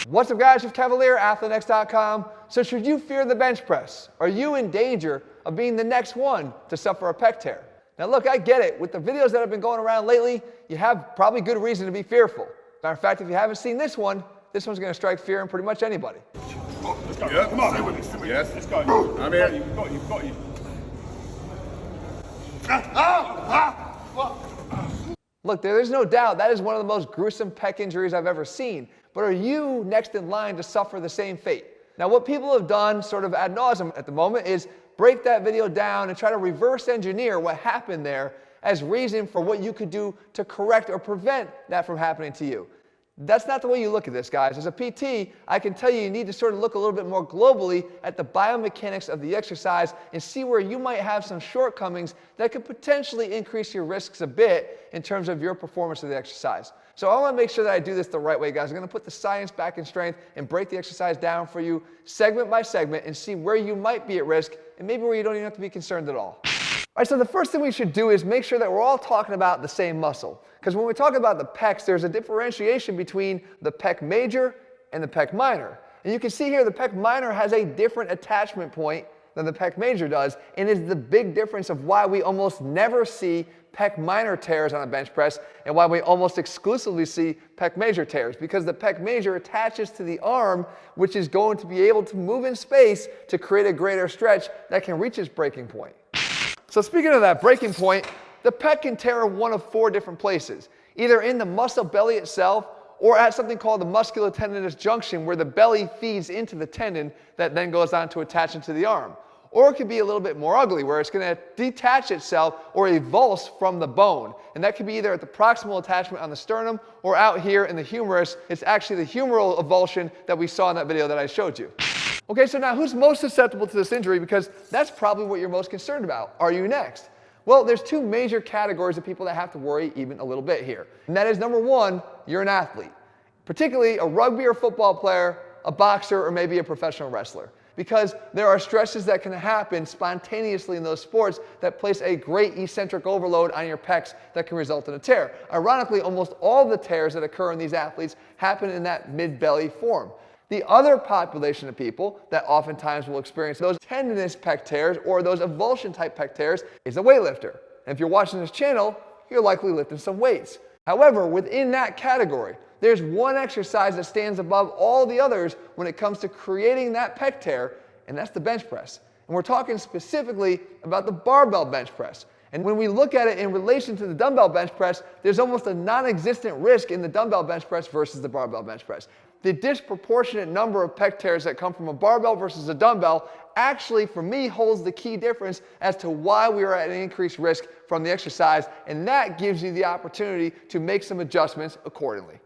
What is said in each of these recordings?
What's up guys, it's Cavalier, ATHLEAN-X.com. So should you fear the bench press? Are you in danger of being the next one to suffer a pec tear? Now look, I get it. With the videos that have been going around lately, you have probably good reason to be fearful. Matter of fact, if you haven't seen this one's going to strike fear in pretty much anybody. Oh, let's go. Yeah. Come on. Stay with me. Stay with me. Yes. Let's go. I'm here. You've got you. Look, there's no doubt that is one of the most gruesome pec injuries I've ever seen. But are you next in line to suffer the same fate? Now, what people have done sort of ad nauseum at the moment is break that video down and try to reverse engineer what happened there as reason for what you could do to correct or prevent that from happening to you. That's not the way you look at this, guys. As a PT, I can tell you need to sort of look a little bit more globally at the biomechanics of the exercise and see where you might have some shortcomings that could potentially increase your risks a bit in terms of your performance of the exercise. So I want to make sure that I do this the right way, guys. I'm going to put the science back in strength and break the exercise down for you segment by segment and see where you might be at risk and maybe where you don't even have to be concerned at all. All right, so the first thing we should do is make sure that we're all talking about the same muscle. Because when we talk about the pecs, there's a differentiation between the pec major and the pec minor. And you can see here the pec minor has a different attachment point than the pec major does, and is the big difference of why we almost never see pec minor tears on a bench press and why we almost exclusively see pec major tears, because the pec major attaches to the arm, which is going to be able to move in space to create a greater stretch that can reach its breaking point. So speaking of that breaking point, the pec can tear in one of four different places, either in the muscle belly itself or at something called the musculotendinous junction, where the belly feeds into the tendon that then goes on to attach into the arm. Or it could be a little bit more ugly, where it's going to detach itself or avulse from the bone. And that could be either at the proximal attachment on the sternum or out here in the humerus. It's actually the humeral avulsion that we saw in that video that I showed you. Okay, so now who's most susceptible to this injury? Because that's probably what you're most concerned about. Are you next? Well, there's two major categories of people that have to worry even a little bit here. And that is, number one, you're an athlete. Particularly a rugby or football player, a boxer, or maybe a professional wrestler. Because there are stresses that can happen spontaneously in those sports that place a great eccentric overload on your pecs that can result in a tear. Ironically, almost all the tears that occur in these athletes happen in that mid-belly form. The other population of people that oftentimes will experience those tendinous pec tears or those avulsion type pec tears is a weightlifter. And if you're watching this channel, you're likely lifting some weights. However, within that category, there's one exercise that stands above all the others when it comes to creating that pec tear, and that's the bench press. And we're talking specifically about the barbell bench press. And when we look at it in relation to the dumbbell bench press, there's almost a non-existent risk in the dumbbell bench press versus the barbell bench press. The disproportionate number of pec tears that come from a barbell versus a dumbbell actually, for me, holds the key difference as to why we are at an increased risk from the exercise, and that gives you the opportunity to make some adjustments accordingly.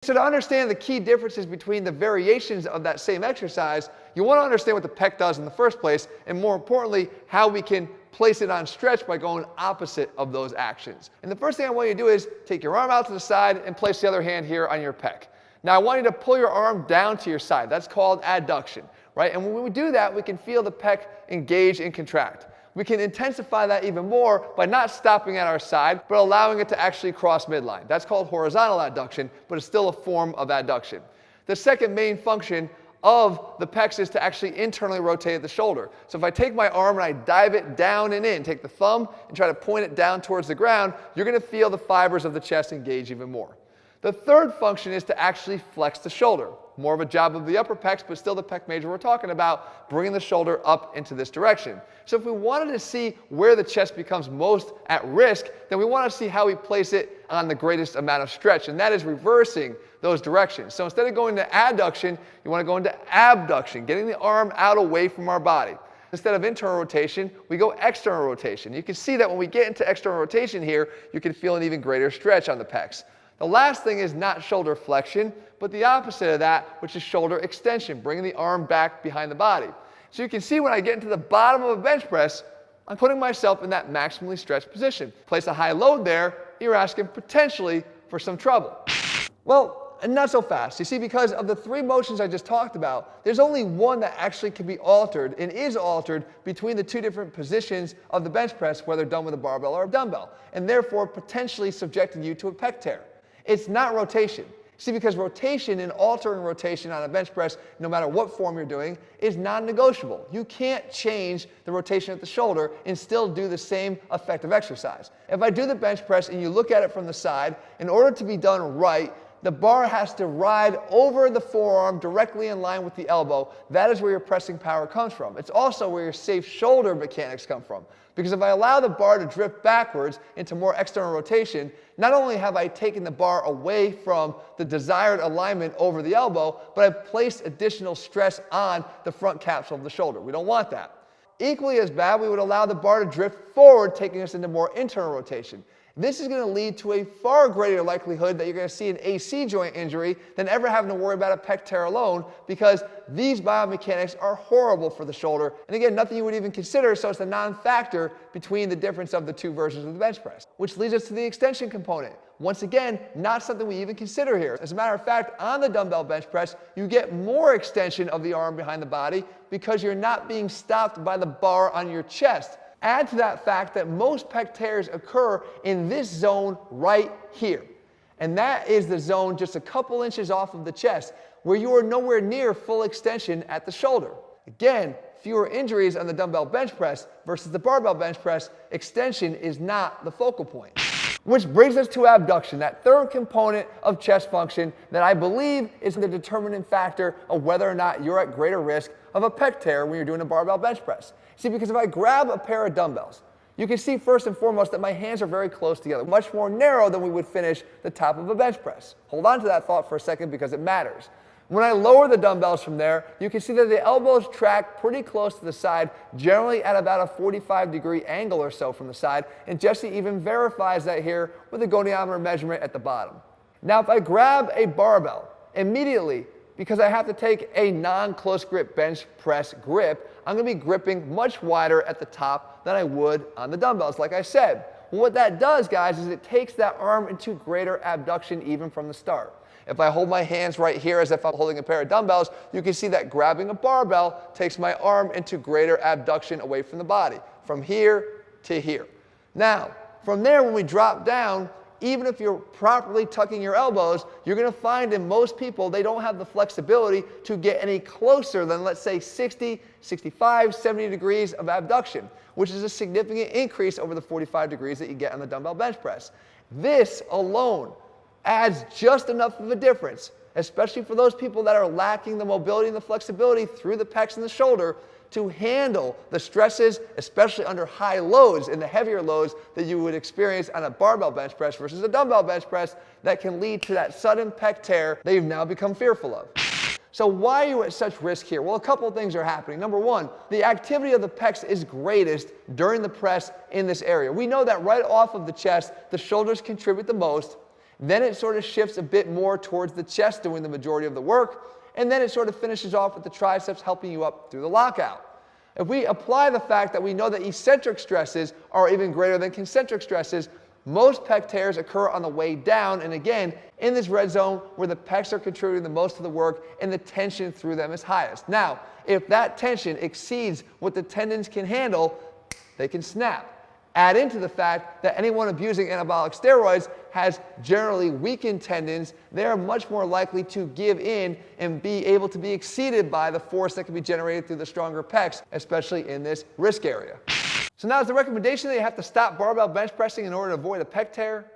So to understand the key differences between the variations of that same exercise, you want to understand what the pec does in the first place, and more importantly, how we can place it on stretch by going opposite of those actions. And the first thing I want you to do is take your arm out to the side and place the other hand here on your pec. Now I want you to pull your arm down to your side. That's called abduction, right? And when we do that, we can feel the pec engage and contract. We can intensify that even more by not stopping at our side, but allowing it to actually cross midline. That's called horizontal abduction, but it's still a form of abduction. The second main function of the pecs is to actually internally rotate the shoulder. So if I take my arm and I dive it down and in, take the thumb and try to point it down towards the ground, you're going to feel the fibers of the chest engage even more. The third function is to actually flex the shoulder. More of a job of the upper pecs, but still the pec major we're talking about, bringing the shoulder up into this direction. So if we wanted to see where the chest becomes most at risk, then we want to see how we place it on the greatest amount of stretch, and that is reversing those directions. So instead of going to adduction, you want to go into abduction, getting the arm out away from our body. Instead of internal rotation, we go external rotation. You can see that when we get into external rotation here, you can feel an even greater stretch on the pecs. The last thing is not shoulder flexion, but the opposite of that, which is shoulder extension, bringing the arm back behind the body. So you can see when I get into the bottom of a bench press, I'm putting myself in that maximally stretched position. Place a high load there, you're asking potentially for some trouble. Well, not so fast. You see, because of the three motions I just talked about, there's only one that actually can be altered and is altered between the two different positions of the bench press, whether done with a barbell or a dumbbell, and therefore potentially subjecting you to a pec tear. It's not rotation. See, because rotation and altering rotation on a bench press, no matter what form you're doing, is non-negotiable. You can't change the rotation at the shoulder and still do the same effective exercise. If I do the bench press and you look at it from the side, in order to be done right, the bar has to ride over the forearm directly in line with the elbow. That is where your pressing power comes from. It's also where your safe shoulder mechanics come from. Because if I allow the bar to drift backwards into more external rotation, not only have I taken the bar away from the desired alignment over the elbow, but I've placed additional stress on the front capsule of the shoulder. We don't want that. Equally as bad, we would allow the bar to drift forward, taking us into more internal rotation. This is going to lead to a far greater likelihood that you're going to see an AC joint injury than ever having to worry about a pec tear alone, because these biomechanics are horrible for the shoulder. And again, nothing you would even consider, so it's a non-factor between the difference of the two versions of the bench press. Which leads us to the extension component. Once again, not something we even consider here. As a matter of fact, on the dumbbell bench press, you get more extension of the arm behind the body because you're not being stopped by the bar on your chest. Add to that fact that most pec tears occur in this zone right here. And that is the zone just a couple inches off of the chest, where you are nowhere near full extension at the shoulder. Again, fewer injuries on the dumbbell bench press versus the barbell bench press. Extension is not the focal point. Which brings us to abduction, that third component of chest function that I believe is the determining factor of whether or not you're at greater risk of a pec tear when you're doing a barbell bench press. See, because if I grab a pair of dumbbells, you can see first and foremost that my hands are very close together, much more narrow than we would finish the top of a bench press. Hold on to that thought for a second because it matters. When I lower the dumbbells from there, you can see that the elbows track pretty close to the side, generally at about a 45-degree angle or so from the side, and Jesse even verifies that here with a goniometer measurement at the bottom. Now, if I grab a barbell, immediately, because I have to take a non-close grip bench press grip, I'm going to be gripping much wider at the top than I would on the dumbbells, like I said. Well, what that does, guys, is it takes that arm into greater abduction even from the start. If I hold my hands right here as if I'm holding a pair of dumbbells, you can see that grabbing a barbell takes my arm into greater abduction away from the body, from here to here. Now, from there, when we drop down, even if you're properly tucking your elbows, you're going to find in most people they don't have the flexibility to get any closer than, let's say, 60, 65, 70 degrees of abduction, which is a significant increase over the 45 degrees that you get on the dumbbell bench press. This alone adds just enough of a difference, especially for those people that are lacking the mobility and the flexibility through the pecs and the shoulder to handle the stresses, especially under high loads and the heavier loads that you would experience on a barbell bench press versus a dumbbell bench press, that can lead to that sudden pec tear that you've now become fearful of. So why are you at such risk here? Well, a couple of things are happening. Number one, the activity of the pecs is greatest during the press in this area. We know that right off of the chest, the shoulders contribute the most. Then it sort of shifts a bit more towards the chest doing the majority of the work. And then it sort of finishes off with the triceps helping you up through the lockout. If we apply the fact that we know that eccentric stresses are even greater than concentric stresses, most pec tears occur on the way down, and again, in this red zone where the pecs are contributing the most of the work and the tension through them is highest. Now, if that tension exceeds what the tendons can handle, they can snap. Add into the fact that anyone abusing anabolic steroids has generally weakened tendons. They are much more likely to give in and be able to be exceeded by the force that can be generated through the stronger pecs, especially in this risk area. So now is the recommendation that you have to stop barbell bench pressing in order to avoid a pec tear?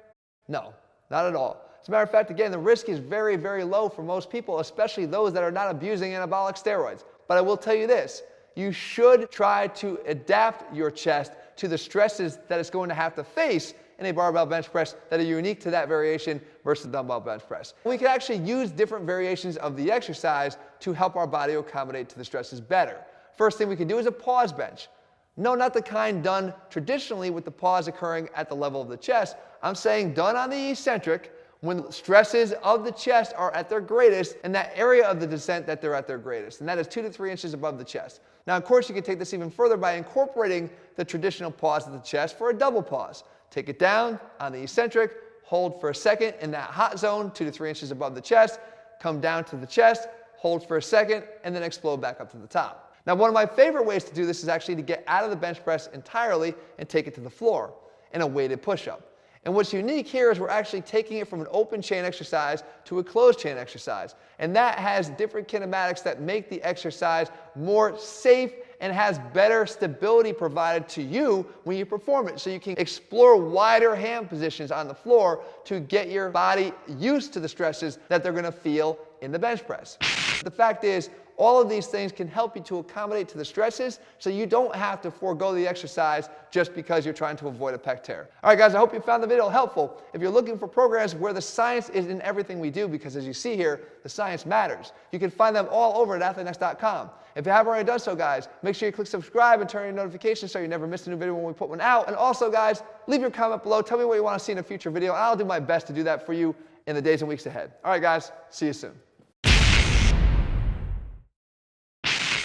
No, not at all. As a matter of fact, again, the risk is very, very low for most people, especially those that are not abusing anabolic steroids. But I will tell you this, you should try to adapt your chest to the stresses that it's going to have to face in a barbell bench press that are unique to that variation versus the dumbbell bench press. We can actually use different variations of the exercise to help our body accommodate to the stresses better. First thing we can do is a pause bench. No, not the kind done traditionally with the pause occurring at the level of the chest. I'm saying done on the eccentric when stresses of the chest are at their greatest and that area of the descent that they're at their greatest, and that is 2 to 3 inches above the chest. Now, of course, you can take this even further by incorporating the traditional pause of the chest for a double pause. Take it down on the eccentric, hold for a second in that hot zone, 2 to 3 inches above the chest, come down to the chest, hold for a second, and then explode back up to the top. Now, one of my favorite ways to do this is actually to get out of the bench press entirely and take it to the floor in a weighted push-up. And what's unique here is we're actually taking it from an open chain exercise to a closed chain exercise. And that has different kinematics that make the exercise more safe and has better stability provided to you when you perform it. So you can explore wider hand positions on the floor to get your body used to the stresses that they're gonna feel in the bench press. The fact is, all of these things can help you to accommodate to the stresses so you don't have to forego the exercise just because you're trying to avoid a pec tear. All right, guys, I hope you found the video helpful. If you're looking for programs where the science is in everything we do, because as you see here, the science matters, you can find them all over at ATHLEAN-X.com. If you haven't already done so, guys, make sure you click subscribe and turn on your notifications so you never miss a new video when we put one out. And also, guys, leave your comment below. Tell me what you want to see in a future video, and I'll do my best to do that for you in the days and weeks ahead. All right, guys, see you soon.